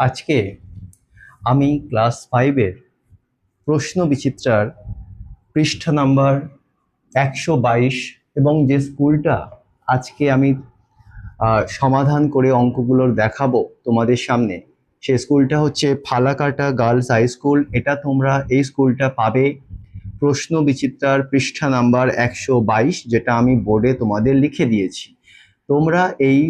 আজকে আমি ক্লাস 5-এর প্রশ্ন বিচিত্রার পৃষ্ঠা নাম্বার 122 এবং যে স্কুলটা আজকে আমি সমাধান করে অঙ্কগুলোর দেখাবো তোমাদের সামনে, সেই স্কুলটা হচ্ছে ফালাকাটা গার্লস হাই স্কুল। এটা তোমরা এই স্কুলটা পাবে প্রশ্ন বিচিত্রার পৃষ্ঠা নাম্বার 122, যেটা আমি বোর্ডে তোমাদের লিখে দিয়েছি। তোমরা এই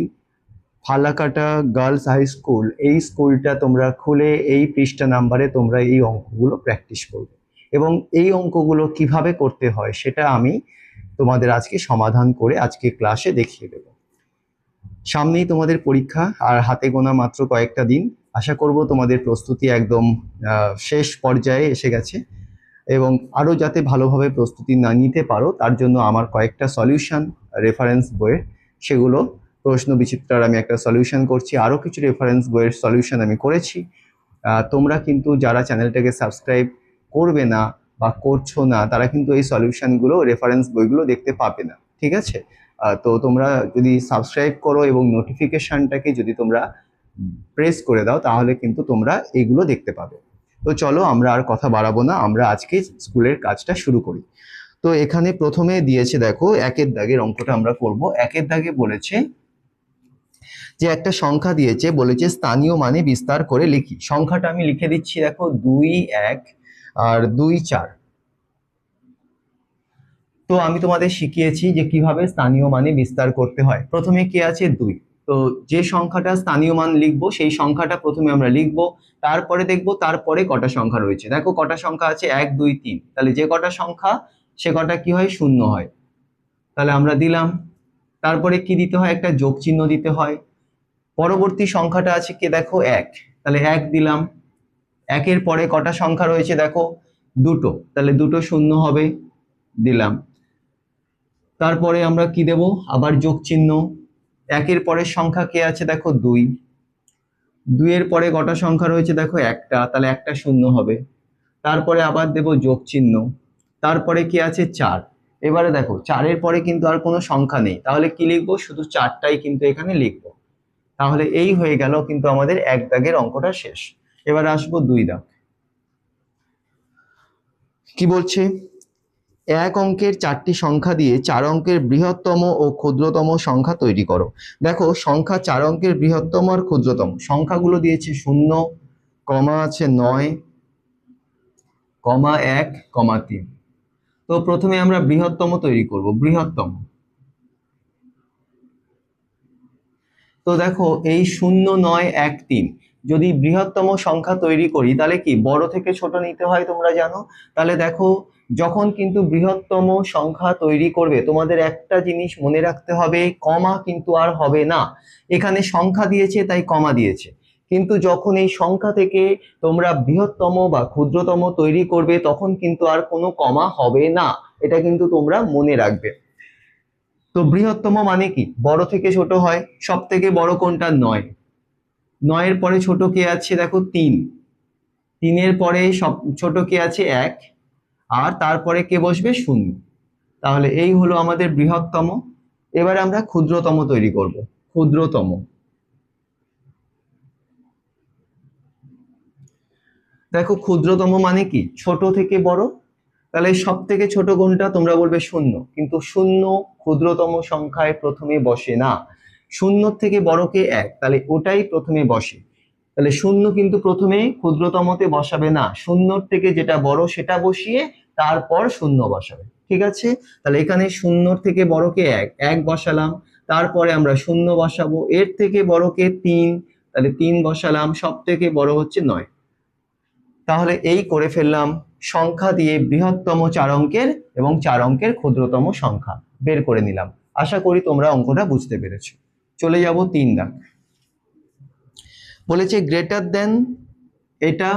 ফালাকাটা গার্লস হাই স্কুল, এই স্কুলটা তোমরা খুলে এই পৃষ্ঠা নাম্বারে তোমরা এই অঙ্কগুলো প্র্যাকটিস করবে এবং এই অঙ্কগুলো কিভাবে করতে হয় সেটা আমি তোমাদের আজকে সমাধান করে আজকে ক্লাসে দেখিয়ে দেব। সামনেই তোমাদের পরীক্ষা, আর হাতে গোনা মাত্র কয়েকটা দিন। আশা করব তোমাদের প্রস্তুতি একদম শেষ পর্যায়ে এসে গেছে এবং আরও যাতে ভালোভাবে প্রস্তুতি না নিতে পারো তার জন্য আমার কয়েকটা সলিউশন রেফারেন্স বইয়ের, সেগুলো প্রশ্ন বিচিত্রার আমি একটা সলিউশন করছি, আরও কিছু রেফারেন্স বইয়ের সলিউশন আমি করেছি। তোমরা কিন্তু যারা চ্যানেলটাকে সাবস্ক্রাইব করবে না বা করছো না তারা কিন্তু এই সলিউশনগুলো, রেফারেন্স বইগুলো দেখতে পাবে না, ঠিক আছে? তো তোমরা যদি সাবস্ক্রাইব করো এবং নোটিফিকেশনটাকে যদি তোমরা প্রেস করে দাও তাহলে কিন্তু তোমরা এগুলো দেখতে পাবে। তো চলো আমরা আর কথা বাড়াবো না, আমরা আজকে স্কুলের কাজটা শুরু করি। তো এখানে প্রথমে দিয়েছে, দেখো একের দাগের অঙ্কটা আমরা করব। একের দাগে বলেছে যে একটা সংখ্যা দিয়েছে, বলেছে স্থানীয় মানে বিস্তার করে লিখি। সংখ্যাটা আমি লিখে দিচ্ছি, দেখো 2 1 আর 2 4। তো আমি তোমাদের শিখিয়েছি যে কিভাবে স্থানীয় মানে বিস্তার করতে হয়। প্রথমে কি আছে 2, তো যে সংখ্যাটা স্থানীয় মান লিখবো সেই সংখ্যাটা প্রথমে আমরা লিখবো, তারপরে দেখবো তারপরে কটা সংখ্যা রয়েছে। দেখো কটা সংখ্যা আছে, 1 2 3, তাহলে যে কটা সংখ্যা সে কটা কি হয়, শূন্য হয়। তাহলে আমরা দিলাম, তারপরে কি দিতে হয়, একটা যোগ চিহ্ন দিতে হয়। পরবর্তী সংখ্যাটা আছে কি, দেখো 1, তাহলে 1 দিলাম। একের পরে কটা সংখ্যা রয়েছে, দেখো দুটো, তাহলে দুটো শূন্য হবে, দিলাম। তারপরে আমরা কি দেব, আবার যোগ চিহ্ন। একের পরের সংখ্যা কে আছে, দেখো 2, 2 এর পরে কটা সংখ্যা রয়েছে, দেখো একটা, তাহলে একটা শূন্য হবে। তারপরে আবার দেব যোগ চিহ্ন। তারপরে কি আছে 4। এবারে দেখো 4-এর পরে কিন্তু আর কোনো সংখ্যা নেই, তাহলে কি লিখবো, শুধু 4টাই কিন্তু এখানে লিখবো। তাহলে এই হয়ে গেল কিন্তু আমাদের এক দাগের অঙ্কটা শেষ। এবার আসবো 2 দাগ। কি বলছে, এক অঙ্কের 4টি সংখ্যা দিয়ে 4 অঙ্কের বৃহত্তম ও ক্ষুদ্রতম সংখ্যা তৈরি করো। দেখো সংখ্যা 4 অঙ্কের বৃহত্তম আর ক্ষুদ্রতম সংখ্যাগুলো দিয়েছে 0, কমা আছে 9, কমা 1, কমা 3। তো প্রথমে আমরা বৃহত্তম তৈরি করব, বৃহত্তম। তো দেখো এই 0 9 1 3 যদি বৃহত্তম সংখ্যা তৈরি করি তাহলে কি বড় থেকে ছোট নিতে হয়, তোমরা জানো। তাহলে দেখো যখন কিন্তু বৃহত্তম সংখ্যা তৈরি করবে তোমাদের একটা জিনিস মনে রাখতে হবে, কমা কিন্তু আর হবে না। এখানে সংখ্যা দিয়েছে তাই কমা দিয়েছে, কিন্তু যখন এই সংখ্যা থেকে তোমরা বৃহত্তম বা ক্ষুদ্রতম তৈরি করবে তখন কিন্তু আর কোনো কমা হবে না, এটা কিন্তু তোমরা মনে রাখবে। তো বৃহত্তম মানে কি, বড় থেকে ছোট হয়। সব থেকে বড় কোনটা, 9, 9-এর পরে ছোট কে আছে, দেখো 3, 3-এর পরে সব ছোট কে আছে 1, আর তারপরে কে বসবে, 0। তাহলে এই হলো আমাদের বৃহত্তম। এবারে আমরা ক্ষুদ্রতম তৈরি করব, ক্ষুদ্রতম। দেখো ক্ষুদ্রতম মানে কি, ছোট থেকে বড়। তাহলে সব থেকে ছোট কোনটা, তোমরা বলবে 0, কিন্তু 0 ক্ষুদ্রতম সংখ্যায় প্রথমে বসে না। 0 থেকে বড় কে 1, তাহলে ওটাই প্রথমে বসে। তাহলে 0 কিন্তু প্রথমে ক্ষুদ্রতমতে বসাবে না, 0 থেকে যেটা বড় সেটা বসিয়ে তারপর 0 বসাবে, ঠিক আছে? তাহলে এখানে 0 থেকে বড়কে 1, 1 বসালাম, তারপরে আমরা 0 বসাবো। এর থেকে বড়কে 3, তাহলে 3 বসালাম, সব থেকে বড় হচ্ছে 9। তাহলে এই করে ফেললাম সংখ্যা দিয়ে বৃহত্তম 4 অঙ্কের এবং 4 অঙ্কের ক্ষুদ্রতম সংখ্যা বের করে নিলাম। আশা করি তোমরা অঙ্কটা বুঝতে পেরেছো। চলে যাব 3 দাগ। বলেছে গ্রেটার দেন এটা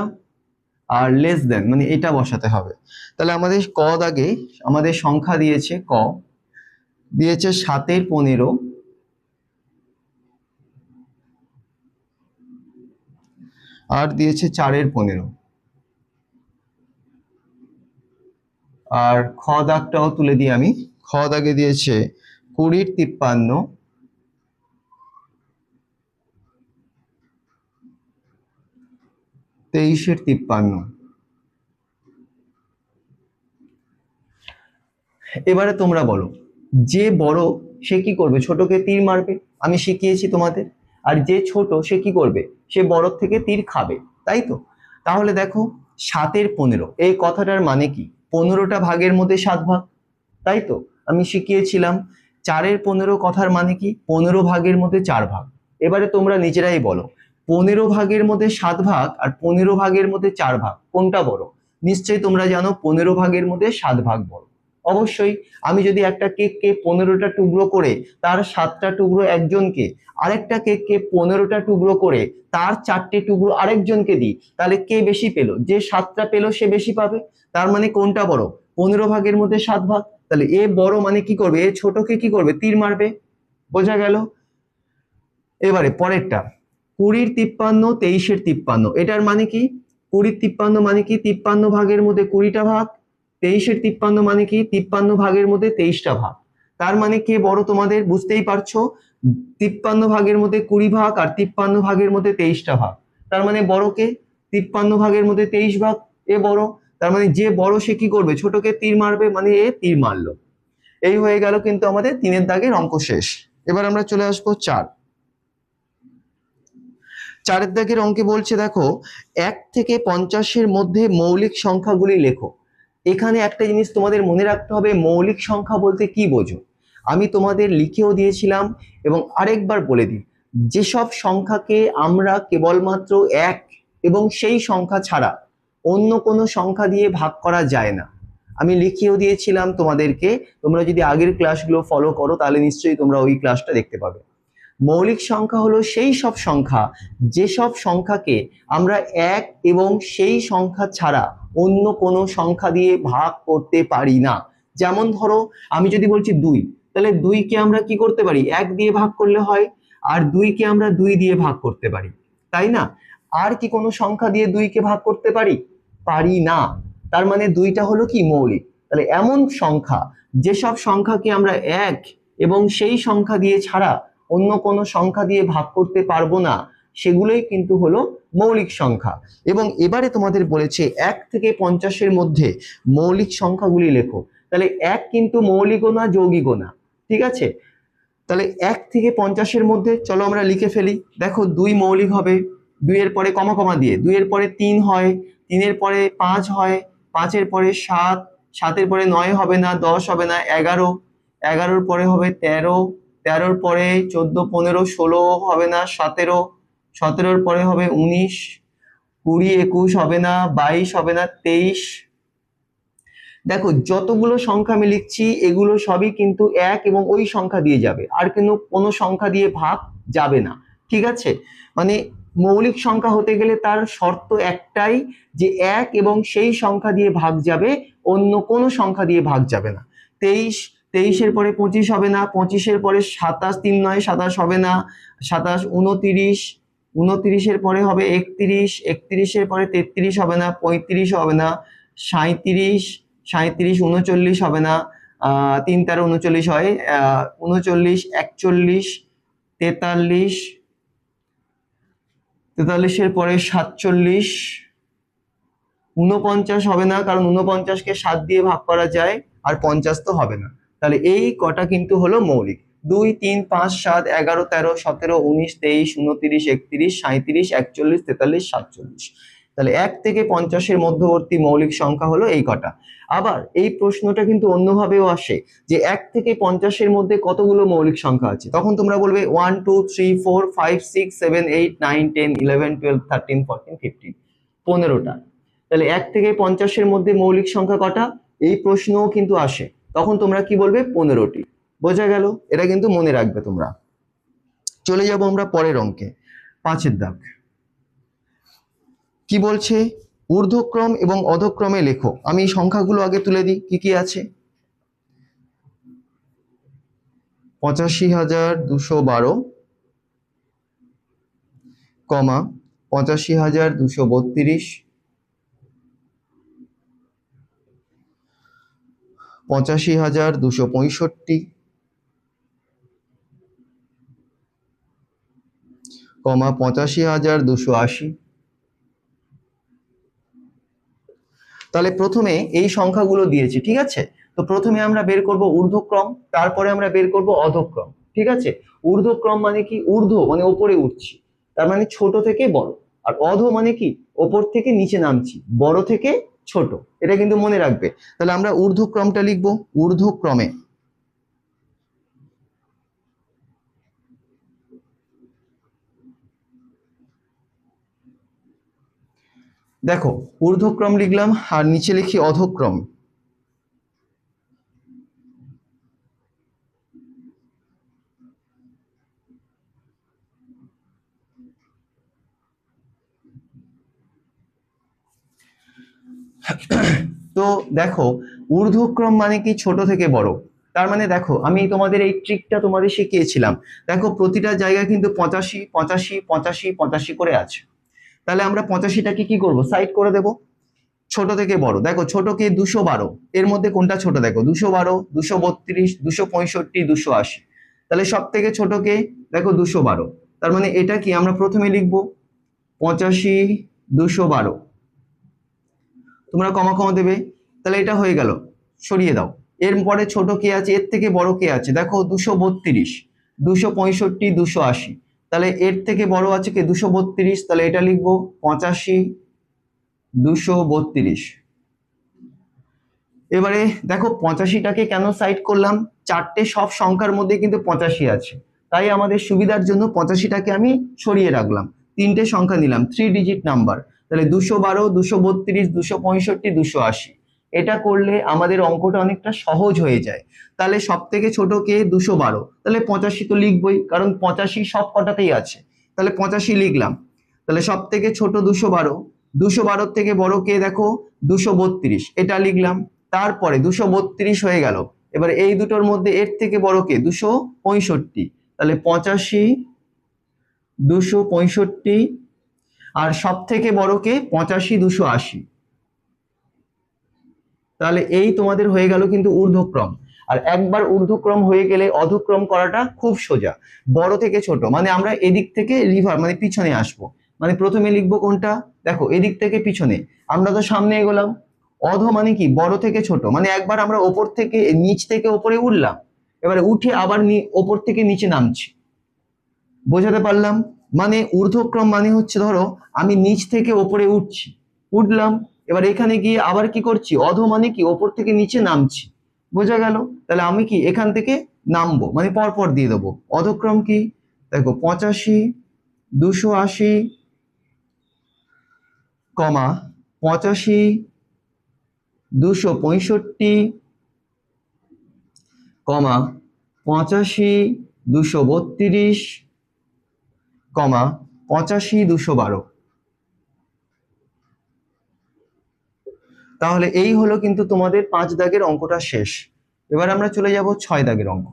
আর লেস দেন, মানে এটা বসাতে হবে। তাহলে আমাদের ক দাগে আমাদের সংখ্যা দিয়েছে, ক দিয়েছে 7-এর 15 আর দিয়েছে 4-এর 15, আর খ দাগটাও তুলে দিই আমি। খ দাগে দিয়েছে 20-র 53 23-এর 53। এবারে তোমরা বলো, যে বড় সে কি করবে? ছোটকে তীর মারবে, আমি শিখিয়েছি তোমাদের। আর যে ছোট সে কি করবে? সে বড় থেকে তীর খাবে, তাই তো? তাহলে দেখো, 7-এর 15 এই কথাটার মানে কি? 15টা ভাগের মধ্যে 7 ভাগ, তাই তো? আমি শিখিয়েছিলাম। 4-এর 15 কথার মানে কি? 15 ভাগের মধ্যে 4 ভাগ। এবারে তোমরা নিজেরাই বলো, 15 ভাগের মধ্যে 7 ভাগ আর 15 ভাগের মধ্যে 4 ভাগ কোনটা বড়? নিশ্চয়ই তোমরা জানো 15 ভাগের মধ্যে 7 ভাগ বড়। অবশ্যই। আমি যদি একটা কেককে 15টা টুকরো করে তার 7টা টুকরো একজনকে, আরেকটা কেককে 15টা টুকরো করে তার 4টে টুকরো আরেকজনকে দিই, তাহলে কে বেশি পেলো? যে 7টা পেলো সে বেশি পাবে। তার মানে কোনটা বড়? 15 ভাগের মধ্যে 7 ভাগ। তাহলে এ বড় মানে কি করবে? এ ছোটকে কি করবে? তীর মারবে। বোঝা গেল? এবারে পরেরটা, 20-র 53, 23-এর 53। এটার মানে কি? 20-র 53 মানে কি? 53 ভাগের মধ্যে 20টা ভাগ। 23-এর 53 মানে কি? 53 ভাগের মধ্যে 23টা ভাগ। তার মানে কে বড় তোমাদের বুঝতেই পারছো। 53 ভাগের মধ্যে 20 ভাগ আর 53 ভাগের মধ্যে 23টা ভাগ। তার মানে বড় কে? 53 ভাগের মধ্যে 23 ভাগ, এ বড়। তার মানে যে বড় সে কি করবে? ছোটকে তীর মারবে, মানে এ তীর মারলো। এই হয়ে গেল কিন্তু আমাদের 3-এর দাগের অঙ্ক শেষ। এবার আমরা চলে আসবো 4-এর দাগের অঙ্কে বলছে দেখো, 1 থেকে 50-এর মধ্যে মৌলিক সংখ্যাগুলি লেখো। এখানে একটা জিনিস তোমাদের মনে রাখতে হবে, মৌলিক সংখ্যা বলতে কি বোঝো? আমি তোমাদের লিখেও দিয়েছিলাম এবং আরেকবার বলে দিই, যেসব সংখ্যাকে আমরা কেবলমাত্র 1 এবং সেই সংখ্যা ছাড়া অন্য কোনো সংখ্যা দিয়ে ভাগ করা যায় না, আমি লিখিয়েও দিয়েছিলাম তোমাদেরকে। তোমরা যদি আগের ক্লাসগুলো ফলো করো তাহলে নিশ্চয়ই তোমরা ওই ক্লাসটা দেখতে পাবে। মৌলিক সংখ্যা হলো সেই সব সংখ্যা যেসব সংখ্যাকে আমরা 1 এবং সেই সংখ্যা ছাড়া অন্য কোনো সংখ্যা দিয়ে ভাগ করতে পারি না। যেমন ধরো, আমি যদি বলছি 2, তাহলে 2কে আমরা কি করতে পারি? 1 দিয়ে ভাগ করলে হয়। আর 2কে আমরা 2 দিয়ে ভাগ করতে পারি, তাই না? আর কি কোনো সংখ্যা দিয়ে 2কে ভাগ করতে পারি? পারি না। তার মানে 2টা হলো কি? মৌলিক। তাহলে এমন সংখ্যা, যেসব সংখ্যাকে আমরা 1 এবং সেই সংখ্যা দিয়ে ছাড়া অন্য কোনো সংখ্যা দিয়ে ভাগ করতে পারবো না, সেগুলোই কিন্তু হলো মৌলিক সংখ্যা। এবং এবারে তোমাদের বলেছে 1 থেকে 50-এর মধ্যে মৌলিক সংখ্যাগুলি লেখো। তাহলে 1 কিন্তু মৌলিকও না, যৌগিকও না, ঠিক আছে? তাহলে 1 থেকে 50-এর মধ্যে চলো আমরা লিখে ফেলি। দেখো, 2 মৌলিক হবে, 2 এর পরে কমা কমা দিয়ে, 2 এর পরে 3 হয়, 3 এর পরে 5 হয়, 5 এর পরে 7, 7 এর পরে 9 হবে না, 10 হবে না, 11, 11-র পরে হবে 13, 13-র পরে 14, 15, 16 হবে না, 17, 17-র পরে হবে 19, 20, 21 হবে না, 22 হবে না, 23। দেখো, যতগুলো সংখ্যা আমি লিখছি এগুলো সবই কিন্তু 1 এবং ওই সংখ্যা দিয়ে যাবে, আর কিন্তু কোনো সংখ্যা দিয়ে ভাগ যাবে না, ঠিক আছে? মানে মৌলিক সংখ্যা হতে গেলে তার শর্ত একটাই, যে 1 এবং সেই সংখ্যা দিয়ে ভাগ যাবে, অন্য কোনো সংখ্যা দিয়ে ভাগ যাবে না। 23, 23-এর পরে 25 হবে না, 25-এর পরে 27, 3 9 27 হবে না, 27, 29, 29-এর পরে হবে 31, 31-এর পরে 33 হবে না, 35 হবে না, 37, 37, 39 হবে না, 3 13 39 হয়, 39, 41, 43, 43-এর পরে 47, 49 হবে না, কারণ 49-কে 7 দিয়ে ভাগ করা যায়, আর 50 তো হবে না। তাহলে এই কটা কিন্তু হলো মৌলিক। 2 3 5 7 11 13 17 19 23 29 31 37 41 43 47। তাহলে 1 থেকে 50-এর মধ্যবর্তী মৌলিক সংখ্যা হলো এই কটা। আবার এই প্রশ্নটা কিন্তু অন্যভাবেও আসে, যে 1 থেকে 50-এর মধ্যে কতগুলো মৌলিক সংখ্যা আছে? তখন তোমরা বলবে 1 2 3 4 5 6 7 8 9 10 11 12 13 14 15, 15টা। তাহলে 1 থেকে 50-এর মধ্যে মৌলিক সংখ্যা কটা? এই প্রশ্নও কিন্তু আসে, তখন তোমরা কি বলবে? 15টি। বোঝা গেল? এটা কিন্তু মনে রাখবে তোমরা। চলে যাব আমরা পরের অঙ্কে, 5-এর দাগ। কি বলছে? ঊর্ধ্বক্রম এবং অধক্রমে লেখো। আমি সংখ্যাগুলো আগে তুলে দিই, কি কি আছে। 85,212, 85,232, 85,265, 85,280, তাহলে প্রথমে এই সংখ্যাগুলো দিয়েছি, ঠিক আছে। তো প্রথমে আমরা বের করব ঊর্ধ্বক্রম, তারপরে আমরা বের করব অধক্রম, ঠিক আছে। ঊর্ধ্বক্রম মানে কি? ঊর্ধ্ব মানে ওপরে উঠছি, তার মানে ছোট থেকে বড়। আর অধ মানে কি? ওপর থেকে নিচে নামছি, বড় থেকে ছোট। এটা কিন্তু মনে রাখবে। তাহলে আমরা ঊর্ধ্বক্রমটা লিখবো। ঊর্ধ্বক্রমে দেখো ঊর্ধ্বক্রম লিখলাম, আর নিচে লিখি অধক্রম। তো দেখো ঊর্ধ্বক্রম মানে কি? ছোট থেকে বড়। তার মানে দেখো আমি তোমাদের এই ট্রিকটা তোমাদের শিখিয়েছিলাম। দেখো প্রতিটা জায়গায় কিন্তু 85 85 85 85 করে আছে। তাহলে আমরা 85টাকে কি করব? সাইড করে দেব, ছোট থেকে বড়। দেখো ছোট কে? 212। এর মধ্যে কোনটা ছোট? দেখো 212, 232, 265, 280। তাহলে সব থেকে ছোট কে? দেখো 212। তার মানে এটা কি? আমরা প্রথমে লিখবো 85 212, তোমরা কমা কমা দেবে। তাহলে এটা হয়ে গেল, সরিয়ে দাও। এরপরে ছোট কে আছে? এর থেকে বড় কে আছে? দেখো 232, 265, 280। তাহলে এর থেকে বড় আছে কে? 232। তাহলে এটা লিখবো 85 232। এবারে দেখো 85টাকে কেন সাইড করলাম? চারটে সব সংখ্যার মধ্যে কিন্তু 85 আছে, তাই আমাদের সুবিধার জন্য 85টাকে আমি সরিয়ে রাখলাম। তিনটে সংখ্যা নিলাম, 3 ডিজিট নাম্বার। তাহলে 212, 232, 265, 280। এটা করলে আমাদের অঙ্কটা অনেকটা সহজ হয়ে যায়। তাহলে সব থেকে ছোট কে? 212। তাহলে 85 তো লিখবই, কারণ 85 সব কটাতেই আছে। তাহলে 85 লিখলাম। তাহলে সব থেকে ছোট 212, 212 থেকে বড় কে? দেখো 232, এটা লিখলাম। তারপরে 232 হয়ে গেল। এবার এই দুটোর মধ্যে এর থেকে বড় কে? 265। তাহলে 85 265। আর সব থেকে বড় কে? 85 280। তাহলে এই তোমাদের হয়ে গেল কিন্তু ঊর্ধ্বক্রম। আর একবার ঊর্ধ্বক্রম হয়ে গেলে অধক্রম করাটা খুব সোজা। বড় থেকে ছোট মানে আমরা এদিক থেকে রিভার মানে পিছনে আসবো। মানে প্রথমে লিখবো কোনটা? দেখো এদিক থেকে পিছনে, আমরা তো সামনে এগোলাম। অধ মানে কি? বড় থেকে ছোট। মানে একবার আমরা ওপর থেকে, নিচ থেকে ওপরে উঠলাম, এবারে উঠে আবার ওপর থেকে নিচে নামছি। বোঝাতে পারলাম? মানে ঊর্ধ্বক্রম মানে হচ্ছে ধরো আমি নিচ থেকে ওপরে উঠছি, উঠলাম, এবার এখানে গিয়ে আবার কি করছি? অধ মানে কি? ওপর থেকে নিচে নামছি। বোঝা গেল? তাহলে আমি কি এখান থেকে নামবো, মানে পরপর দিয়ে দেবো। অধক্রম কি? দেখো 85 280, 85 265, 85 232, 85 212। তাহলে এই হলো কিন্তু তোমাদের 5 দাগের অঙ্কটা শেষ। এবার আমরা চলে যাব 6 দাগের অঙ্ক।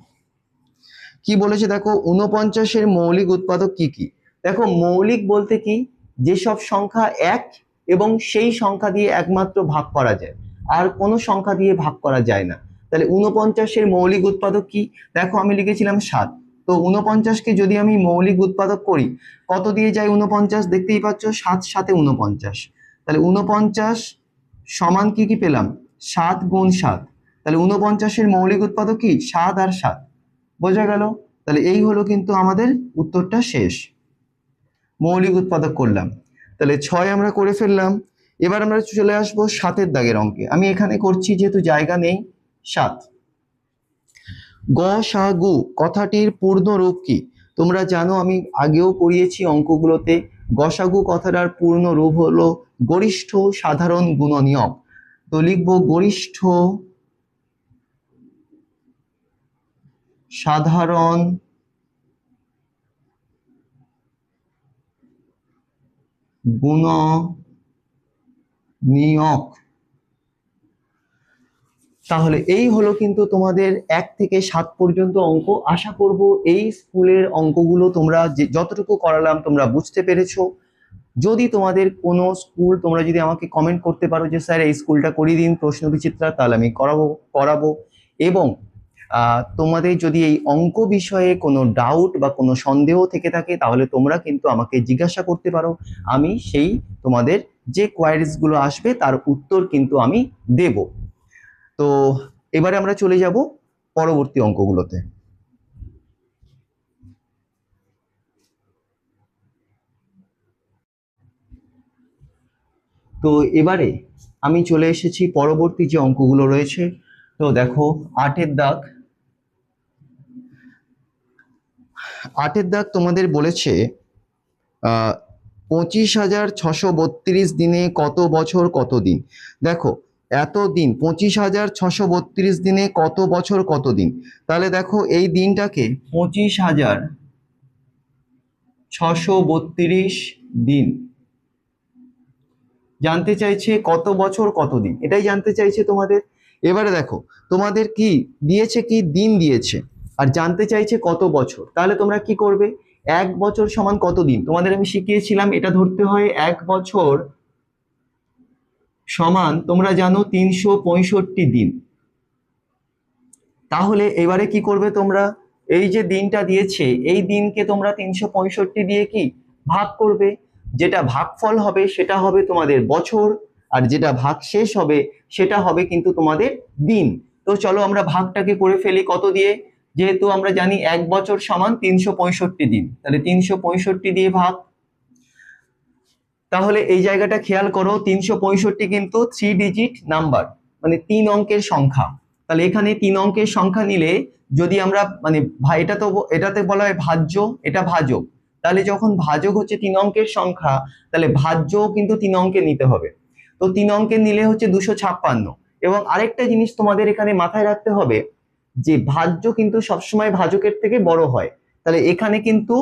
কি বলেছে দেখো, 49-এর মৌলিক উৎপাদক কি কি? দেখো মৌলিক বলতে কি? যেসব সংখ্যা এক এবং সেই সংখ্যা দিয়ে একমাত্র ভাগ করা যায়, আর কোনো সংখ্যা দিয়ে ভাগ করা যায় না। তাহলে 49-এর মৌলিক উৎপাদক কি? দেখো আমি লিখেছিলাম 7। তো 49-কে যদি আমি মৌলিক উৎপাদক করি, কত দিয়ে যায় 49? দেখতেই পাচ্ছ, 7 7 49। তাহলে 49 সমান কি কি পেলাম? 7 গুণ 7। তাহলে 49-এর মৌলিক উৎপাদক কি? 7 আর 7। বোঝা গেল? তাহলে এই হলো কিন্তু আমাদের উত্তরটা শেষ। মৌলিক উৎপাদক করলাম। তাহলে 6 আমরা করে ফেললাম। এবার আমরা চলে আসবো 7-এর দাগের অঙ্কে। আমি এখানে করছি যেহেতু জায়গা নেই। 7, গসাগু কথাটির পূর্ণ রূপ কি? তোমরা জানো আমি আগেও করিয়েছি অঙ্কগুলোতে। গসাগু কথাটার পূর্ণ রূপ হলো গরিষ্ঠ সাধারণ গুণনীয়ক। তো লিখবো গরিষ্ঠ সাধারণ গুণনীয়ক। তাহলে এই হলো কিন্তু তোমাদের 1 থেকে 7 পর্যন্ত অঙ্ক। আশা করব এই স্কুলের অঙ্কগুলো তোমরা যতটুকু করালাম তোমরা বুঝতে পেরেছো। যদি তোমাদের কোনো স্কুল, তোমরা যদি আমাকে কমেন্ট করতে পারো যে স্যার এই স্কুলটা করিয়ে দিন প্রশ্ন বিচিত্রা, তাহলে আমি করাবো। এবং তোমাদের যদি এই অঙ্ক বিষয়ে কোনো ডাউট বা কোনো সন্দেহ থেকে থাকে তাহলে তোমরা কিন্তু আমাকে জিজ্ঞাসা করতে পারো, আমি সেই তোমাদের যে কোয়ারিজগুলো আসবে তার উত্তর কিন্তু আমি দেব। তো এবারে আমরা চলে যাব পরবর্তী অঙ্কগুলোতে। তো এবারে আমি চলে এসেছি পরবর্তী যে অঙ্কগুলো রয়েছে। তো দেখো 8-এর দাগ তোমাদের বলেছে 25,632 দিনে কত বছর কত দিন। দেখো এত দিন 25,632 দিনে কত বছর কত দিন, তাহলে দেখো এই দিনটাকে 25,632 দিন জানতে চাইছে কত বছর কত দিন, এটাই জানতে চাইছে তোমাদের। এবারে দেখো তোমাদের কি দিয়েছে, কি দিন দিয়েছে, আর জানতে চাইছে কত বছর। তাহলে তোমরা কি করবে, 1 বছর সমান কত দিন তোমাদের আমি শিখিয়েছিলাম, এটা ধরতে হয় 1 বছর সমান তোমরা জানো 365 দিন। তাহলে এবারে কি করবে তোমরা, এই যে দিনটা দিয়েছে এই দিনকে তোমরা 365 দিয়ে কি ভাগ করবে, যেটা ভাগফল হবে সেটা হবে তোমাদের বছর, আর যেটা ভাগশেষ হবে সেটা হবে কিন্তু তোমাদের দিন। তো চলো আমরা ভাগটাকে করে ফেলি কত দিয়ে, যেহেতু আমরা জানি 1 বছর সমান 365 দিন, তাহলে 365 দিয়ে ভাগ। তাহলে এই জায়গাটা খেয়াল করো, 365 কিন্তু 3 ডিজিট নাম্বার, মানে 3 অঙ্কের সংখ্যা। তাহলে এখানে 3 অঙ্কের সংখ্যা নিলে যদি আমরা মানে এটাতে বলা হয় ভাজ্য, এটা ভাজক। তাহলে যখন ভাজক হচ্ছে 3 অঙ্কের সংখ্যা, তাহলে ভাজ্যও কিন্তু 3 অঙ্কের নিতে হবে। তো 3 অঙ্কের নিলে হচ্ছে 256। এবং আরেকটা জিনিস তোমাদের এখানে মাথায় রাখতে হবে যে ভাজ্য কিন্তু সবসময় ভাজকের থেকে বড় হয়। তাহলে এখানে কিন্তু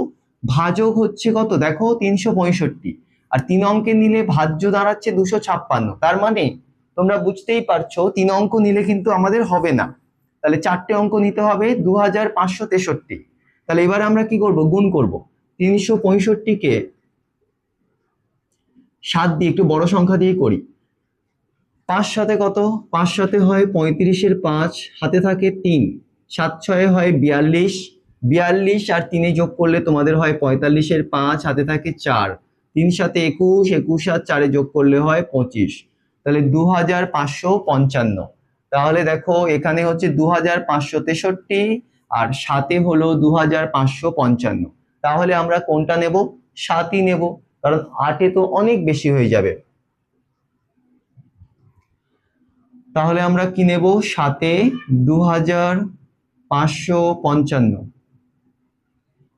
ভাজক হচ্ছে কত, দেখো 365, আর 3 অঙ্কের নিলে ভাজ্য দাঁড়াচ্ছে 256। তার মানে তোমরা বুঝতেই পারছো 3 অঙ্ক নিলে কিন্তু আমাদের হবে না, তাহলে 4টে অঙ্ক নিতে হবে 2563। তাহলে এবার আমরা কি করব, গুণ করব 365-কে 7 দিয়ে, একটু বড় সংখ্যা দিয়ে করি। 5 সাথে কত, 5 সাথে হয় 35-এর 5, হাতে থাকে 3, 7 6 হয় 42, 42 আর 3 যোগ করলে তোমাদের হয় 45-এর 5, হাতে থাকে 4, 3 সাথে 21, 21 আর 4 যোগ করলে হয় 25, তাহলে 2555। তাহলে দেখো এখানে হচ্ছে 2563 আর সাথে হলো 2555। তাহলে আমরা কোনটা নেব, 7ই নেব, কারণ 8-এ তো অনেক বেশি হয়ে যাবে। তাহলে আমরা কি নেব, 7-এ 2555।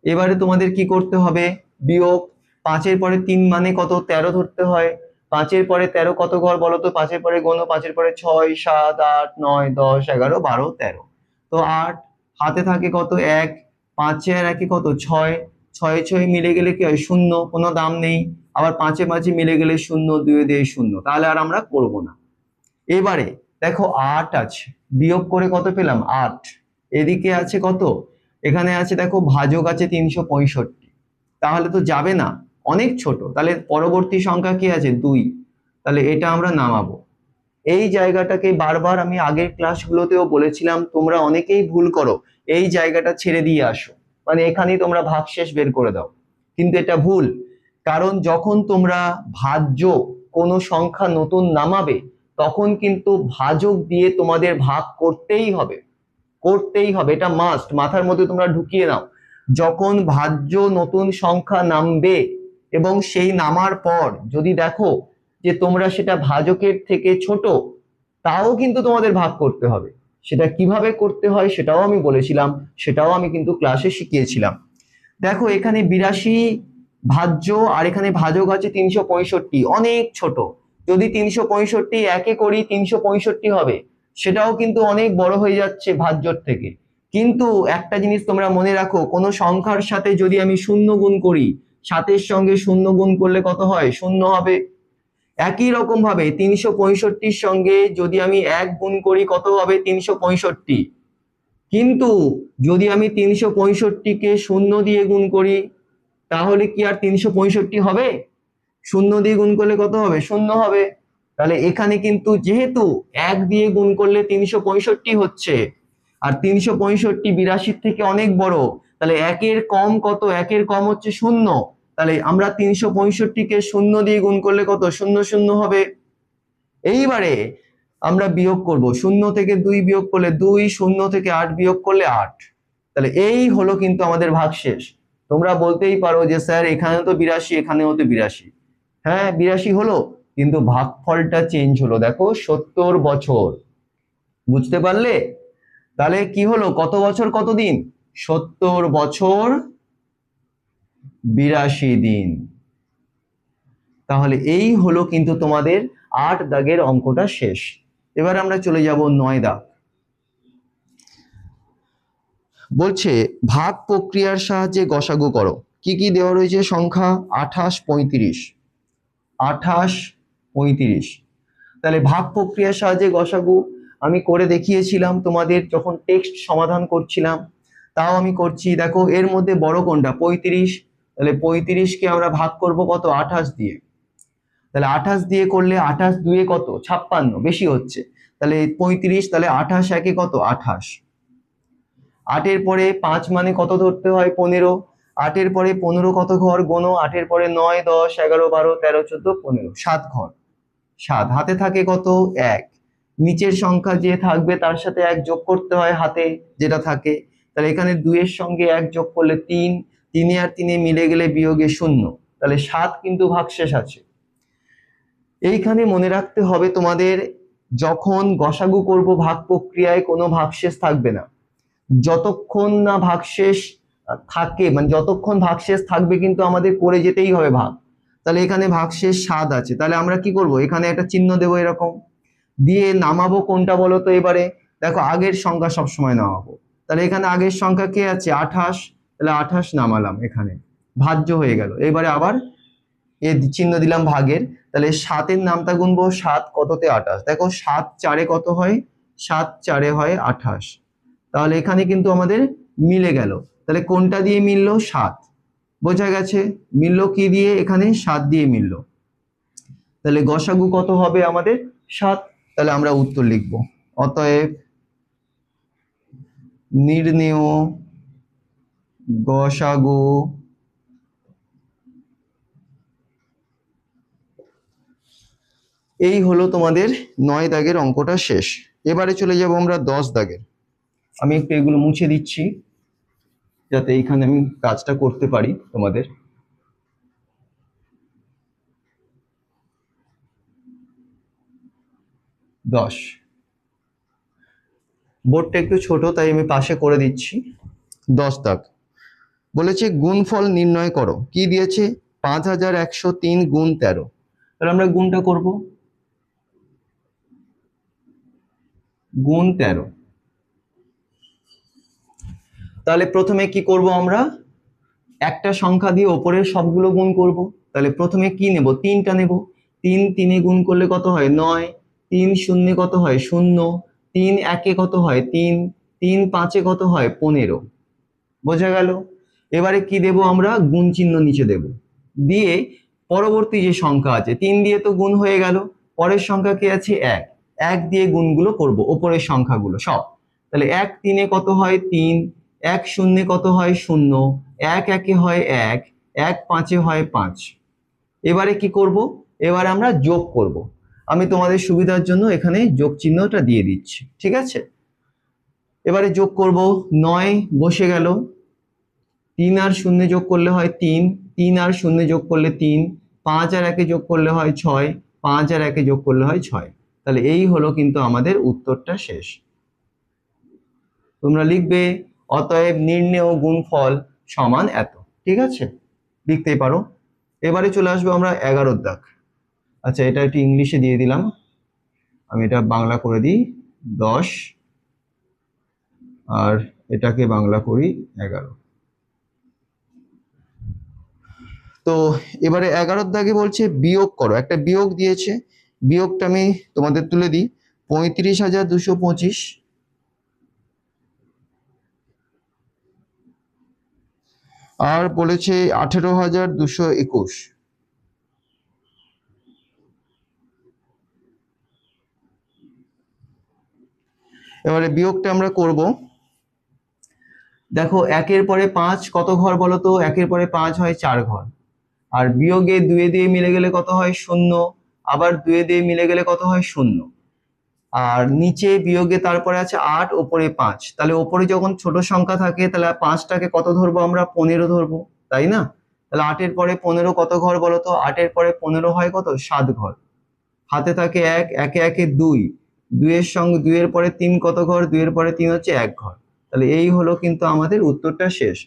এবারে তোমাদের কি করতে হবে, বিয়োগ। 5-এর পরে 3 মানে কত, 13 ধরতে হয়। 5-এর পরে 13 কত ঘর বলো তো, 5-এর পরে গোনো, 5-এর পরে 6 7 8 9 10 11 12 13, তো 8, হাতে থাকে কত 1, 5 আর 1 কত 6, 6 6 মিলে গেলে কি হয় 0, কোনো দাম নেই। আবার 5 5 মিলে গেলে 0, 2 দিয়ে 0, তাহলে আর আমরা করব না। এবারে দেখো 8 আছে, বিয়োগ করে কত পেলাম 8, এদিকে আছে কত, এখানে আছে দেখো ভাজক আছে 365, তাহলে তো যাবে না, অনেক ছোট। তাহলে পরবর্তী সংখ্যা কি আছে 2, তাহলে এটা আমরা নামাবো। এই জায়গাটাকে বারবার আমি আগের ক্লাসগুলোতেও বলেছিলাম, তোমরা অনেকেই ভুল করো, এই জায়গাটা ছেড়ে দিয়ে আসো, মানে এখানেই তোমরা ভাগশেষ বের করে দাও, কিন্তু এটা ভুল। কারণ যখন তোমরা ভাজ্য কোনো সংখ্যা নতুন নামাবে তখন কিন্তু ভাজক দিয়ে তোমাদের ভাগ করতেই হবে, করতেই হবে, এটা মাস্ট, মাথার মধ্যে তোমরা ঢুকিয়ে নাও। যখন ভাজ্য নতুন সংখ্যা নামবে এবং সেই নামার পর যদি দেখো যে তোমরা সেটা ভাজকের থেকে ছোট, তাও কিন্তু তোমাদের ভাগ করতে হবে। সেটা কিভাবে করতে হয় সেটাও আমি বলেছিলাম, সেটাও আমি কিন্তু ক্লাসে শিখিয়েছিলাম। দেখো এখানে 82 ভাজ্য আর এখানে ভাজক আছে 365, অনেক ছোট। যদি 365 একে করি 365 হবে, সেটাও কিন্তু অনেক বড় হয়ে যাচ্ছে ভাজ্যর থেকে। কিন্তু একটা জিনিস তোমরা মনে রাখো, কোনো সংখ্যার সাথে যদি আমি 0 গুণ করি, 7-এর সঙ্গে 0 গুণ করলে কত হয়, 0 হবে। একই রকম ভাবে 365-র সঙ্গে যদি আমি 1 গুণ করি কত হবে, 365। কিন্তু যদি আমি 365-কে 0 দিয়ে গুণ করি তাহলে কি আর 365 হবে, 0 দিয়ে গুণ করলে কত হবে, 0 হবে। তাহলে এখানে কিন্তু যেহেতু 1 দিয়ে গুণ করলে 365 হচ্ছে, আর 365 82-র থেকে অনেক বড়, তাহলে 1-এর কম কত, 1-এর কম হচ্ছে 0, তাহলে আমরা 365-কে শূন্য দিয়ে গুণ করলে কত? শূন্য শূন্য হবে। এইবারে আমরা বিয়োগ করব, 0 থেকে 2 বিয়োগ করলে 2, 0 থেকে 8 বিয়োগ করলে 8। তাহলে এই হলো কিন্তু আমাদের ভাগশেষ। তোমরা বলতেই পারো যে স্যার এখানেও তো 82, এখানেও তো 82। হ্যাঁ 82 হলো, কিন্তু ভাগফলটা চেঞ্জ হলো। দেখো 70 বছর, বুঝতে পারলে? তাহলে কি হলো, কত বছর কত দিন? 70 বছর 82 দিন। তাহলে এই হলো কিন্তু তোমাদের 8 দাগের অঙ্কটা শেষ। এবার আমরা চলে যাব 9 দাগ। বলছে ভাগ প্রক্রিয়ার সাহায্যে গসাগু করো। কি কি দেওয়া রয়েছে সংখ্যা? 28, 35। 28, 35। তাহলে ভাগ প্রক্রিয়ার সাহায্যে গসাগু আমি করে দেখিয়েছিলাম তোমাদের যখন টেক্সট সমাধান করছিলাম, তাও আমি করছি। দেখো এর মধ্যে বড় কোনটা? 35। তাহলে 35কে আমরা ভাগ করব কত? 28 দিয়ে। তাহলে 28 দিয়ে করলে 28 দুয়ে কত? 56, বেশি হচ্ছে। তাহলে 35, তাহলে 28 একে কত? 28। 8 এর পরে 5 মানে কত ধরতে হয়? 15। 8 এর পরে 15 কত ঘর? গোনো। 8 এর পরে 9, 10, 11, 12, 13, 14, 15, 7 ঘর। 7 হাতে থাকে কত? 1। নিচের সংখ্যা যে থাকবে তার সাথে 1 যোগ করতে হয় হাতে যেটা থাকে। তাহলে এখানে 2 এর সঙ্গে 1 যোগ করলে 3, 3 আর 3 মিলে গেলে বিয়োগে 0। তাহলে 7 কিন্তু ভাগশেষ আছে। এইখানে মনে রাখতে হবে তোমাদের, যখন গসাগু করব ভাগ প্রক্রিয়ায় কোনো ভাগশেষ থাকবে না। যতক্ষণ না ভাগশেষ থাকে, মানে যতক্ষণ ভাগশেষ থাকবে কিন্তু আমাদের করে যেতেই হবে ভাগ। তাহলে এখানে ভাগশেষ 7 আছে, তাহলে আমরা কি করব? এখানে একটা চিহ্ন দেবো এরকম দিয়ে। নামাবো কোনটা বলো তো এবারে? দেখো আগের সংখ্যা সবসময় নামাবো। তাহলে এখানে আগের সংখ্যা কে আছে? 28। তাহলে 28 নামালাম, এখানে ভাজ্য হয়ে গেল। এবারে আবার এ চিহ্ন দিলাম ভাগের। তাহলে 7 এর নামটা গুনবো, 7 কততে? 28। দেখো 7 4-এ কত হয়? 7 4-এ হয় 28। তাহলে এখানে কিন্তু আমাদের মিলে গেল। তাহলে কোনটা দিয়ে মিললো? 7। বোঝা গেছে মিললো কি দিয়ে? এখানে 7 দিয়ে মিললো। তাহলে গসাগু কত হবে আমাদের? 7। তাহলে আমরা উত্তর লিখব, অতএব নির্ণেয় গসাগু এই হলো তোমাদের 9 দাগের অঙ্কটা শেষ। এবারে চলে যাব আমরা 10 দাগের। আমি একটু এগুলো মুছে দিচ্ছি যাতে এইখানে আমি কাজটা করতে পারি তোমাদের। 10 বোর্ডটা একটু ছোট তাই আমি পাশে করে দিচ্ছি। 10 দাগ বলেছে গুণফল নির্ণয় করো। কি দিয়েছে? 5103 গুণ 13। তাহলে আমরা গুণটা করব, গুণ 13। তাহলে প্রথমে কি করব আমরা? একটা সংখ্যা দিয়ে ওপরের সবগুলো গুণ করব। তাহলে প্রথমে কি নেব? 3টা নেব। 3 3-এ গুণ করলে কত হয়? 9। 3 0-এ কত হয়? 0। 3 1-এ কত হয়? 3। 3 5-এ কত হয়? 15। বোঝা গেল? এবারে কি দেব আমরা? গুণ চিহ্ন নিচে দেব। দিয়ে পরবর্তী যে সংখ্যা আছে, 3 দিয়ে তো গুণ হয়ে গেল, পরের সংখ্যা কি আছে? 1। 1 দিয়ে গুণগুলো করব ওপরের সংখ্যাগুলো সব। তাহলে 1 3-এ কত হয়? 3। 1 0-এ কত হয়? 0। 1 1-এ হয় 1। 1 5-এ হয় 5। এবারে কি করব? এবারে আমরা যোগ করব। আমি তোমাদের সুবিধার জন্য এখানে যোগ চিহ্নটা দিয়ে দিচ্ছি, ঠিক আছে? এবারে যোগ করব। 9 বসে গেল। 3 আর 0 যোগ করলে হয় 3। 3 আর 0 যোগ করলে 3। 5 আর 1-এ যোগ করলে হয় 6। 5 আর 1-এ যোগ করলে হয় 6। তাহলে এই হলো কিন্তু আমাদের উত্তরটা শেষ। তোমরা লিখবে অতএব নির্ণেয় গুণফল সমান এত। ঠিক আছে, লিখতেই পারো। এবারে চলে আসবো আমরা 11 দাগ। আচ্ছা এটা একটু ইংলিশে দিয়ে দিলাম, আমি এটা বাংলা করে দিই 10 আর এটাকে বাংলা করি 11। তো এবারে 11 দাগে বলছে বিয়োগ করো। একটা বিয়োগ দিয়েছে, বিয়োগটা আমি তোমাদের তুলে দিই। 35,225 আর বলেছে 18,221। এবারে বিয়োগটা আমরা করব। দেখো 1-এর পরে 5 কত ঘর বলো তো? 1-এর পরে 5 হয় 4 ঘর। আর বিয়োগে 2 দিয়ে মিলে গেলে কত হয় 0, আবার 2 দিয়ে মিলে গেলে কত হয় 0। আর নিচে বিয়োগে তারপরে আছে 8, ওপরে 5। তাহলে ওপরে যখন ছোট সংখ্যা থাকে তাহলে 5টাকে কত ধরবো আমরা, 15 ধরবো, তাই না? তাহলে 8 এর পরে 15 কত ঘর বলো তো? 8 এর পরে 15 হয় কত? 7 ঘর। হাতে থাকে 1, একে একে 2, 2 এর সঙ্গে 2 এর পরে 3 কত ঘর? 2 এর পরে 3 হচ্ছে 1 ঘর। তাহলে এই হলো কিন্তু আমাদের উত্তরটা শেষ।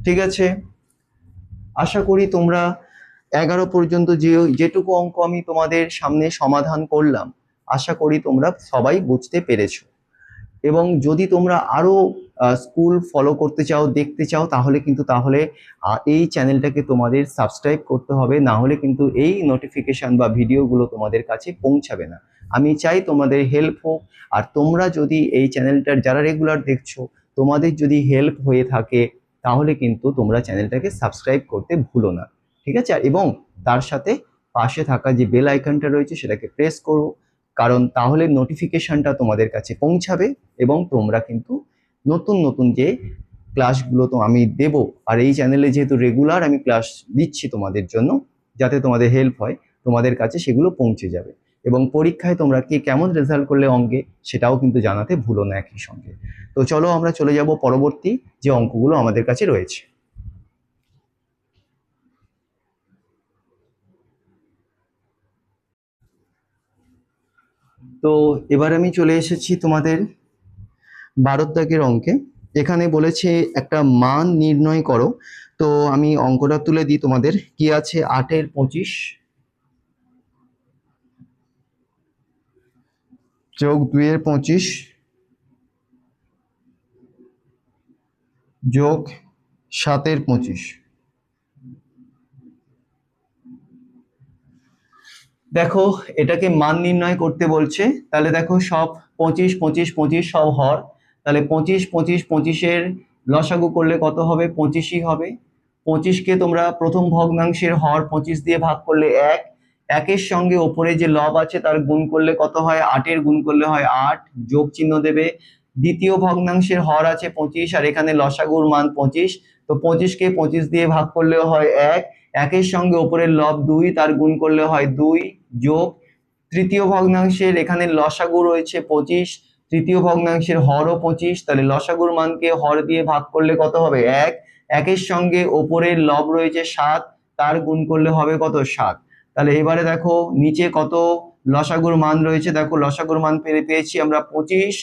ঠিক আছে, আশা করি তোমরা 11 পর্যন্ত যেটুকু অঙ্ক আমি তোমাদের সামনে সমাধান করলাম, আশা করি তোমরা সবাই বুঝতে পেরেছো। এবং যদি তোমরা আরো স্কুল ফলো করতে চাও, দেখতে চাও, তাহলে এই চ্যানেলটাকে তোমাদের সাবস্ক্রাইব করতে হবে, না হলে কিন্তু এই নোটিফিকেশন বা ভিডিওগুলো তোমাদের কাছে পৌঁছাবে না। আমি চাই তোমাদের হেল্প হোক, আর তোমরা যদি এই চ্যানেলটার যারা রেগুলার দেখছো, তোমাদের যদি হেল্প হয়ে থাকে তাহলে কিন্তু তোমরা চ্যানেলটাকে সাবস্ক্রাইব করতে ভুলো না, ঠিক আছে? এবং তার সাথে পাশে থাকা যে বেল আইকনটা রয়েছে সেটাকে প্রেস করো, কারণ তাহলে নোটিফিকেশনটা তোমাদের কাছে পৌঁছাবে এবং তোমরা কিন্তু নতুন নতুন যে ক্লাসগুলো তো আমি দেব, আর এই চ্যানেলে যেহেতু রেগুলার আমি ক্লাস দিচ্ছি তোমাদের জন্য, যাতে তোমাদের হেল্প হয়, তোমাদের কাছে সেগুলো পৌঁছে যাবে। এবং পরীক্ষায় তোমরা কে কেমন রেজাল্ট করলে অঙ্কে, সেটাও কিন্তু জানাতে ভুলো না একই সঙ্গে। তো চলো আমরা চলে যাব পরবর্তী যে অঙ্কগুলো আমাদের কাছে রয়েছে। তো এবার আমি চলে এসেছি তোমাদের 12 দাগের অঙ্কে। এখানে বলেছে একটা মান নির্ণয় করো। তো আমি অঙ্কটা তুলে দিই তোমাদের। কি আছে? 8 এর 25 যোগ 2 এর 25 যোগ 7 এর 25। দেখো, এটাকে মান নির্ণয় করতে বলছে। তাহলে দেখো, সব 25 25 25 সব হর। তাহলে 25 25 25-এর লসাগু করলে কত হবে? 25ই হবে। 25কে তোমরা প্রথম ভগ্নাংশের হর 25 দিয়ে ভাগ করলে 1, 1-এর সঙ্গে ওপরে যে লব আছে তার গুণ করলে কত হয়? 8-এর গুণ করলে হয় 8, যোগ চিহ্ন দেবে। দ্বিতীয় ভগ্নাংশের হর আছে 25, আর এখানে লসাগুর মান 25, তো 25কে 25 দিয়ে ভাগ করলে হয় 1, 1-এর সঙ্গে ওপরের লব 2, তার গুণ করলে হয় 2, যোগ তৃতীয় ভগ্নাংশের এখানে লসাগু রয়েছে 25, তৃতীয় ভগ্নাংশের হরও 25, তাহলে লসাগুর মানকে হর দিয়ে ভাগ করলে কত হবে? 1, 1-এর সঙ্গে ওপরের লব রয়েছে 7, তার গুণ করলে হবে কত? 7। তাহলে এবারে দেখো নিচে কত লসাগুর মান রয়েছে। দেখো লসাগুর মান পেয়েছি আমরা 25।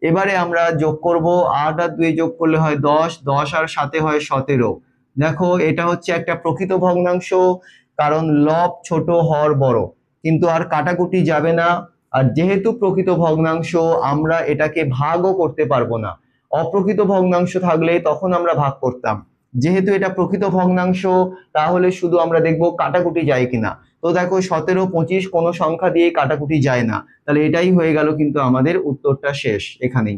এবারে আমরা যোগ করব, 8 আর 2 যোগ করলে হয় 10, 10 আর 7 হয় 17। দেখো এটা হচ্ছে একটা প্রকৃত ভগ্নাংশ, কারণ লব ছোট হর বড়, কিন্তু আর কাটাকুটি যাবে না। আর যেহেতু প্রকৃত ভগ্নাংশ, আমরা এটাকে ভাগও করতে পারবো না। অপ্রকৃত ভগ্নাংশ থাকলে তখন আমরা ভাগ করতাম। যেহেতু এটা প্রকৃত ভগ্নাংশ, তাহলে শুধু আমরা দেখবো কাটাকুটি যায় কিনা। তো দেখো 17 25 কোনো সংখ্যা দিয়ে কাটাকুটি যায় না, তাহলে এটাই হয়ে গেল কিন্তু আমাদের উত্তরটা শেষ এখানেই।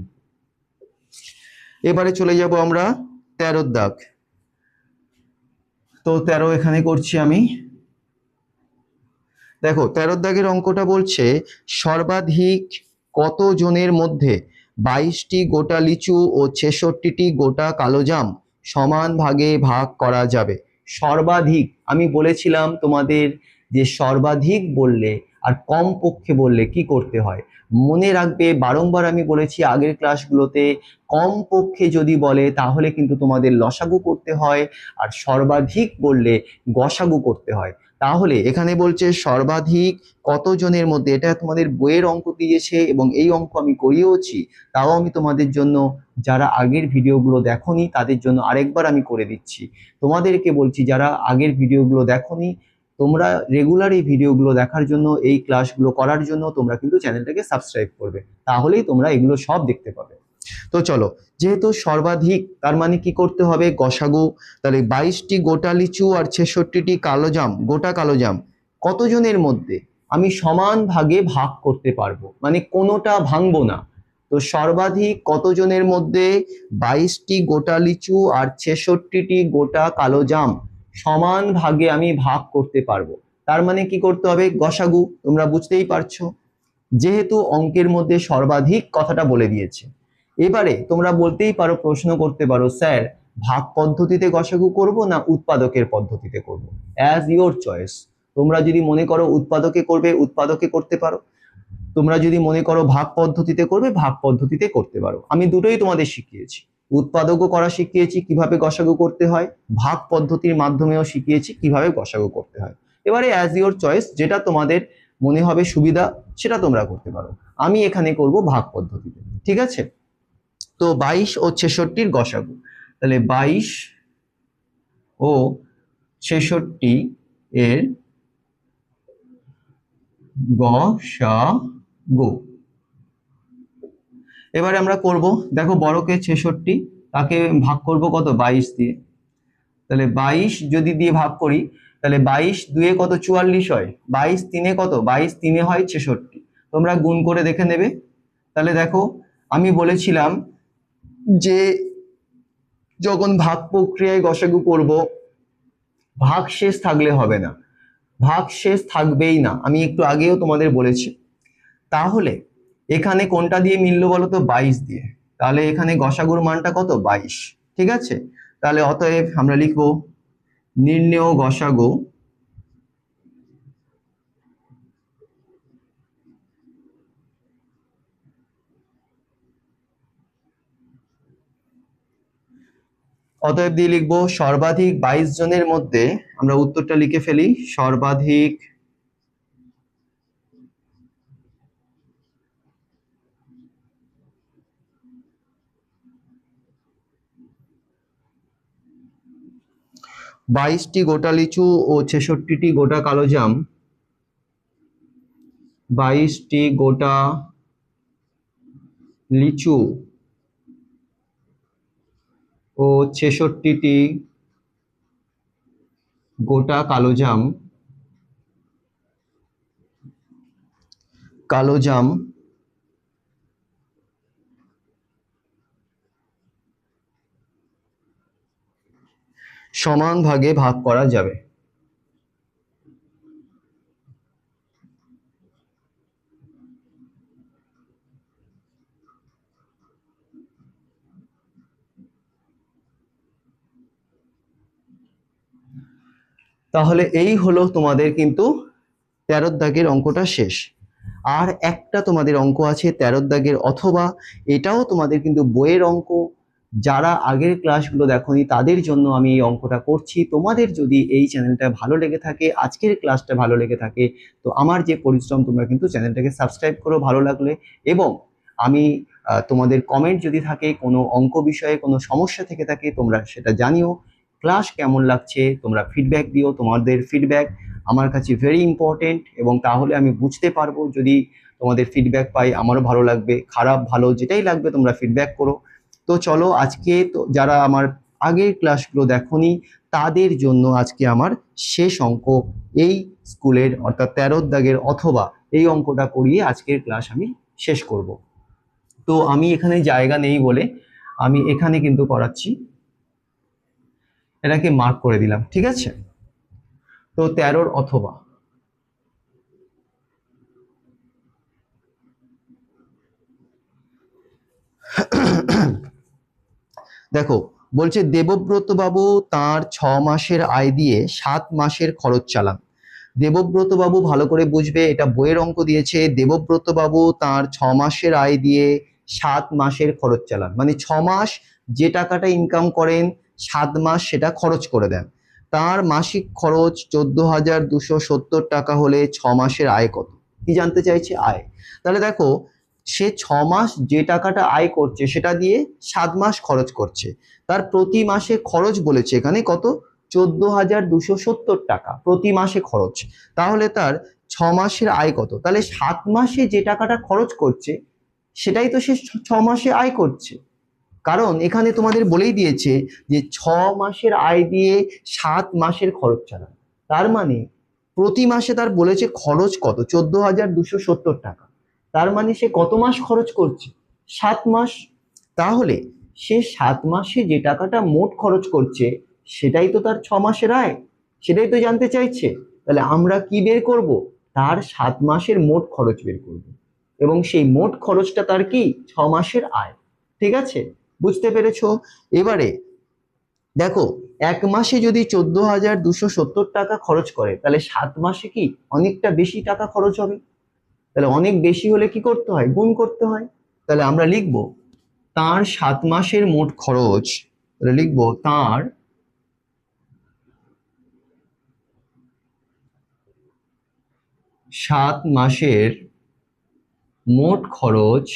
এবারে চলে যাব আমরা 13 দাগ। তো 13 এখানে করছি আমি। দেখো 13 দাগের অঙ্কটা বলছে সর্বাধিক কত জনের মধ্যে 22টি গোটা লিচু ও 66টি গোটা কালোজাম সমান ভাগে ভাগ করা যাবে। সর্বাধিক, আমি বলেছিলাম তোমাদের যে সর্বাধিক বললে আর কম পক্ষে বললে কি করতে হয়। মনে রাখবে, বারংবার আমি বলেছি আগের ক্লাসগুলোতে, কম পক্ষে যদি বলে তাহলে কিন্তু তোমাদের লসাগু করতে হয়, আর সর্বাধিক বললে গসাগু করতে হয়। তাহলে এখানে বলছে সর্বাধিক কতজনের মধ্যে, এটা তোমাদের বইয়ের অঙ্ক দিয়েছে এবং এই অঙ্ক আমি করিয়েওছি, তাও আমি তোমাদের জন্য, যারা আগের ভিডিওগুলো দেখোনি তাদের জন্য আরেকবার আমি করে দিচ্ছি। তোমাদেরকে বলছি যারা আগের ভিডিওগুলো দেখোনি, তোমরা রেগুলার এই ভিডিওগুলো দেখার জন্য, এই ক্লাসগুলো করার জন্য তোমরা কিন্তু চ্যানেলটাকে সাবস্ক্রাইব করবে, তাহলেই তোমরা এগুলো সব দেখতে পাবে। তো চলো, যেহেতু সর্বাধিক তার মানে কি করতে হবে? গসাগু। তাহলে 22টি গোটা লিচু আর 66টি কালোজাম, গোটা কালোজাম কতজনের মধ্যে আমি সমান ভাগে ভাগ করতে পারবো, মানে কোনোটা ভাঙবো না। তো সর্বাধিক কতজনের মধ্যে 22টি গোটা লিচু আর 66টি গোটা কালোজাম সমান ভাগে আমি ভাগ করতে পারবো, তার মানে কি করতে হবে? গসাগু। তোমরা বুঝতেই পারছো। যেহেতু অঙ্কের মধ্যে সর্বাধিক কথাটা বলে দিয়েছে। এবারে তোমরা বলতেই পারো, প্রশ্ন করতে পারো, স্যার ভাগ পদ্ধতিতে গসাগু করব না উৎপাদকের পদ্ধতিতে করব? As your choice. তোমরা যদি মনে করো উৎপাদকে করবে, উৎপাদকে করতে পারো। তোমরা যদি মনে করো ভাগ পদ্ধতিতে করবে, ভাগ পদ্ধতিতে করতে পারো। আমি দুটোই তোমাদের শিখিয়েছি, উৎপাদকও করা শিখিয়েছি কিভাবে গসাগু করতে হয়, ভাগ পদ্ধতির মাধ্যমেও শিখিয়েছি কিভাবে গসাগু করতে হয়। এবারে অ্যাজ ইওর চয়েস, যেটা তোমাদের মনে হবে সুবিধা সেটা তোমরা করতে পারো। আমি এখানে করব ভাগ পদ্ধতিতে, ঠিক আছে? তো 22 ও 66 গসাগু, তাহলে 22 ও 66 এর গসাগু এবারে আমরা করব। দেখো বড়কে 66, তাকে ভাগ করব কত? 22 দিয়ে। তাহলে 22 যদি দিয়ে ভাগ করি, তাহলে 22 দুয়ে কত? 44 হয়। 22 তিনে কত? 22 তিনে হয় 66। তোমরা গুণ করে দেখে নেবে। তাহলে দেখো, আমি বলেছিলাম যে যখন ভাগ প্রক্রিয়ায় গসাগু করব, ভাগ শেষ থাকলে হবে না, ভাগ শেষ থাকবেই না, আমি একটু আগেও তোমাদের বলেছি। তাহলে এখানে কোনটা দিয়ে মিললো বলো তো? 22 দিয়ে। তাহলে এখানে গসাগুর মানটা কত? 22। ঠিক আছে, তাহলে অতএব আমরা লিখবো নির্ণেয় গসাগু অতএব দিয়ে লিখবো সর্বাধিক 22 জনের মধ্যে, আমরা উত্তরটা লিখে ফেলি, সর্বাধিক 22টি গোটা লিচু ও 66টি গোটা কালোজাম, 22টি গোটা লিচু ও 66টি গোটা কালোজাম সমান ভাগে ভাগ করা যাবে। তাহলে এই হলো তোমাদের কিন্তু 13 দাগের অঙ্কটা শেষ। আর একটা তোমাদের অঙ্ক আছে 13 দাগের, অথবা এটাও তোমাদের কিন্তু বইয়ের অঙ্ক। যারা আগের ক্লাসগুলো দেখোনি তাদের জন্য আমি এই অঙ্কটা করছি। তোমাদের যদি এই চ্যানেলটা ভালো লেগে থাকে, আজকের ক্লাসটা ভালো লেগে থাকে, তো আমার যে পরিশ্রম, তোমরা কিন্তু চ্যানেলটাকে সাবস্ক্রাইব করো ভালো লাগলে। এবং আমি তোমাদের কমেন্ট যদি থাকে, কোনো অঙ্ক বিষয়ে কোনো সমস্যা থেকে থাকে, তোমরা সেটা জানিও। ক্লাস কেমন লাগছে তোমরা ফিডব্যাক দিও। তোমাদের ফিডব্যাক আমার কাছে ভেরি ইম্পর্টেন্ট, এবং তাহলে আমি বুঝতে পারবো। যদি তোমাদের ফিডব্যাক পাই আমারও ভালো লাগবে, খারাপ ভালো যেটাই লাগবে তোমরা ফিডব্যাক করো। তো চলো, আজকে তো যারা আমার আগের ক্লাসগুলো দেখোনি তাদের জন্য আজকে আমার শেষ অঙ্ক এই স্কুলের, অর্থাৎ 13 দাগের, অথবা এই অঙ্কটা করিয়ে আজকের ক্লাস আমি শেষ করব। তো আমি এখানে জায়গা নেই বলে আমি এখানে কিন্তু করাচ্ছি, এটাকে মার্ক করে দিলাম, ঠিক আছে? তো 13 অথবা, দেখো বলছে দেবব্রত বাবু তার 6 মাসের আয় দিয়ে 7 মাসের খরচ চালান। দেবব্রত বাবু, ভালো করে বুঝবে, এটা বইয়ের অঙ্ক দিয়েছে। দেবব্রত বাবু তার 6 মাসের আয় দিয়ে 7 মাসের খরচ চালান, মানে 6 মাস যে টাকাটা ইনকাম করেন 7 মাস সেটা খরচ করে দেন। তার মাসিক খরচ 14,270 টাকা হলে 6 মাসের আয় কত? কি জানতে চাইছে? আয়। তাহলে দেখো, সে 6 মাস যে টাকাটা আয় করছে সেটা দিয়ে 7 মাস খরচ করছে। তার প্রতি মাসে খরচ বলেছে এখানে কত? 14,270 টাকা প্রতি মাসে খরচ। তাহলে তার 6 মাসের আয় কত? তাহলে 7 মাসে যে টাকাটা খরচ করছে সেটাই তো সে 6 মাসে আয় করছে। কারণ এখানে তোমাদের বলেই দিয়েছে যে 6 মাসের আয় দিয়ে 7 মাসের খরচ চালান। তার মানে প্রতি মাসে তার বলেছে খরচ কত? 14,270 টাকা। তার মানে সে কত মাস খরচ করছে? 7 মাস। তাহলে সে 7 মাসে যে টাকাটা মোট খরচ করছে সেটাই তো তার 6 মাসের আয়, সেটাই তো জানতে চাইছে। তাহলে আমরা কি বের করব? তার 7 মাসের মোট খরচ বের করব। এবং সেই মোট খরচটা তার কি 6 মাসের আয়। ঠিক আছে, বুঝতে পেরেছো? এবারে দেখো, 1 মাসে যদি 14,270 টাকা খরচ করে, তাহলে 7 মাসে কি অনেকটা বেশি টাকা খরচ হবে। তাহলে অনেক বেশি হলে কি করতে হয়? গুণ করতে হয়। তাহলে আমরা লিখব তার 7 মাসের মোট খরচ। তাহলে লিখব তার 7 মাসের মোট খরচ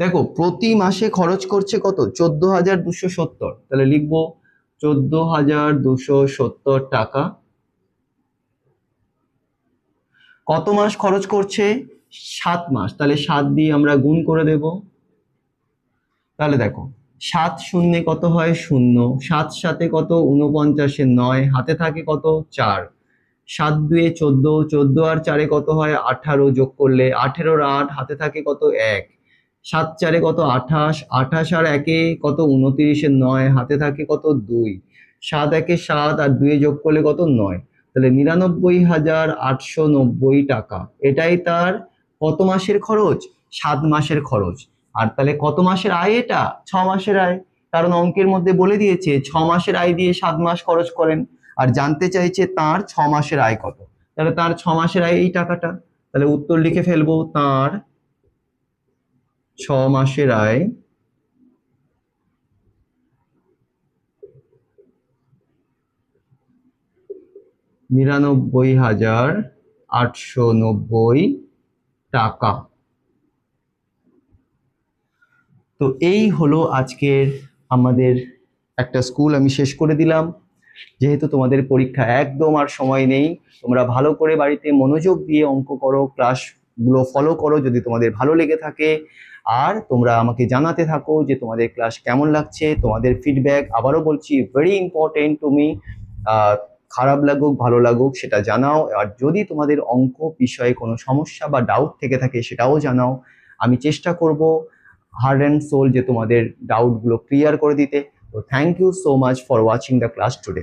দেখো প্রতি মাসে খরচ করছে কত? 14,270। তাহলে লিখব 14,270 টাকা। কত মাস খরচ করছে? 7 মাস। তাহলে 7 দিয়ে আমরা গুণ করে দেব। তাহলে দেখো 7 শূন্যে কত হয়? 0। 7 সাথে কত? 49 এর 9, হাতে থাকে কত? 4। 7 দুয়ে 14, 14 আর 4 কত হয়? 18, যোগ করলে 18 আর 8, হাতে থাকে কত? 1। 7 4 কত? 28, 28 আর 1 কত? 29 এর 9, হাতে থাকে কত? 2। 7 1 7 আর 2 যোগ করলে কত? 9। তাহলে 99,890 টাকা। এটাই তার কত মাসের খরচ? 7 মাসের খরচ। আর তাহলে কত মাসের আয় এটা? 6 মাসের আয়। কারণ অঙ্কের মধ্যে বলে দিয়েছে 6 মাসের আয় দিয়ে 7 মাস খরচ করেন, আর জানতে চাইছে তার 6 মাসের আয় কত। তাহলে তার 6 মাসের আয় এই টাকাটা। তাহলে উত্তর লিখে ফেলবো, তার 6 মাসের আয় 99,890 টাকা। তো এই হলো আজকের আমাদের একটা স্কুল আমি শেষ করে দিলাম। যেহেতু তোমাদের পরীক্ষা একদম আর সময় নেই, তোমরা ভালো করে বাড়িতে মনোযোগ দিয়ে অঙ্ক করো, ক্লাসগুলো ফলো করো যদি তোমাদের ভালো লেগে থাকে। আর তোমরা আমাকে জানাতে থাকো যে তোমাদের ক্লাস কেমন লাগছে। তোমাদের ফিডব্যাক, আবারও বলছি, ভেরি ইম্পর্টেন্ট টু মি। খারাপ লাগুক ভালো লাগুক সেটা জানাও। আর যদি তোমাদের অঙ্ক বিষয়ে কোনো সমস্যা বা ডাউট থেকে থাকে সেটাও জানাও। আমি চেষ্টা করব হার্ট অ্যান্ড সোল যে তোমাদের ডাউটগুলো ক্লিয়ার করে দিতে। তো thank you so much for watching the class today.